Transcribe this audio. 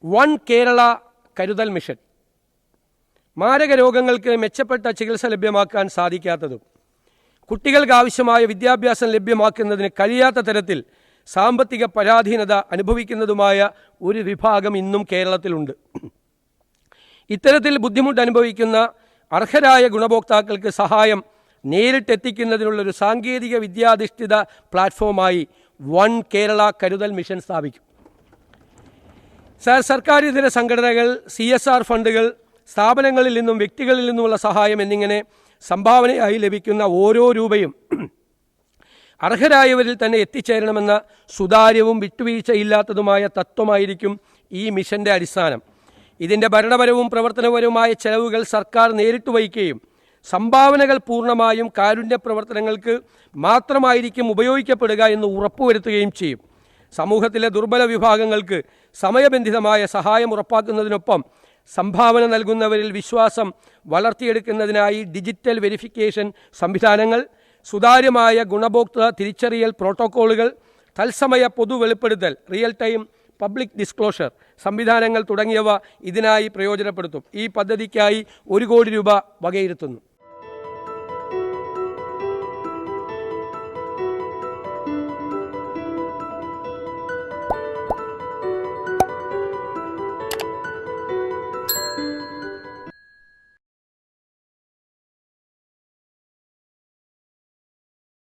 One Kerala കരുതൽ mission. മാരക രോഗങ്ങൾക്ക് മെച്ചപ്പെട്ട ചികിത്സ ലഭ്യമാക്കാൻ സാധിക്കാത്തതും കുട്ടികൾക്ക് ആവശ്യമായ വിദ്യാഭ്യാസം ലഭ്യമാക്കുന്നതിന് കഴിയാത്ത തരത്തിൽ സാമ്പത്തിക പരാധീനത അനുഭവിക്കുന്നതുമായ ഒരു വിഭാഗം ഇന്നും കേരളത്തിലുണ്ട്. ഇത്തരത്തിൽ ബുദ്ധിമുട്ട് അനുഭവിക്കുന്ന അർഹരായ ഗുണഭോക്താക്കൾക്ക് സഹായം നേരിട്ടെത്തിക്കുന്നതിനുള്ളൊരു സാങ്കേതിക വിദ്യാധിഷ്ഠിത പ്ലാറ്റ്ഫോമായി വൺ കേരള കരുതൽ മിഷൻ സ്ഥാപിക്കും. സർക്കാരിതര സംഘടനകൾ, CSR ഫണ്ടുകൾ, സ്ഥാപനങ്ങളിൽ നിന്നും വ്യക്തികളിൽ നിന്നുമുള്ള സഹായം എന്നിങ്ങനെ സംഭാവനയായി ലഭിക്കുന്ന ഓരോ രൂപയും അർഹരായവരിൽ തന്നെ എത്തിച്ചേരണമെന്ന സുതാര്യവും വിട്ടുവീഴ്ചയില്ലാത്തതുമായ തത്വമായിരിക്കും ഈ മിഷൻ്റെ അടിസ്ഥാനം. ഇതിൻ്റെ ഭരണപരവും പ്രവർത്തനപരവുമായ ചെലവുകൾ സർക്കാർ നേരിട്ട് വഹിക്കുകയും സംഭാവനകൾ പൂർണ്ണമായും കാരുണ്യ പ്രവർത്തനങ്ങൾക്ക് മാത്രമായിരിക്കും ഉപയോഗിക്കപ്പെടുക എന്ന് ഉറപ്പുവരുത്തുകയും ചെയ്യും. സമൂഹത്തിലെ ദുർബല വിഭാഗങ്ങൾക്ക് സമയബന്ധിതമായ സഹായം ഉറപ്പാക്കുന്നതിനൊപ്പം സംഭാവന നൽകുന്നവരിൽ വിശ്വാസം വളർത്തിയെടുക്കുന്നതിനായി ഡിജിറ്റൽ വെരിഫിക്കേഷൻ സംവിധാനങ്ങൾ, സുതാര്യമായ ഗുണഭോക്തൃ തിരിച്ചറിയൽ പ്രോട്ടോക്കോളുകൾ, തത്സമയ പൊതു വെളിപ്പെടുത്തൽ റിയൽ ടൈം പബ്ലിക് ഡിസ്ക്ലോഷർ സംവിധാനങ്ങൾ തുടങ്ങിയവ ഇതിനായി പ്രയോജനപ്പെടുത്തും. ഈ പദ്ധതിക്കായി 1 കോടി രൂപ വകയിരുത്തുന്നു.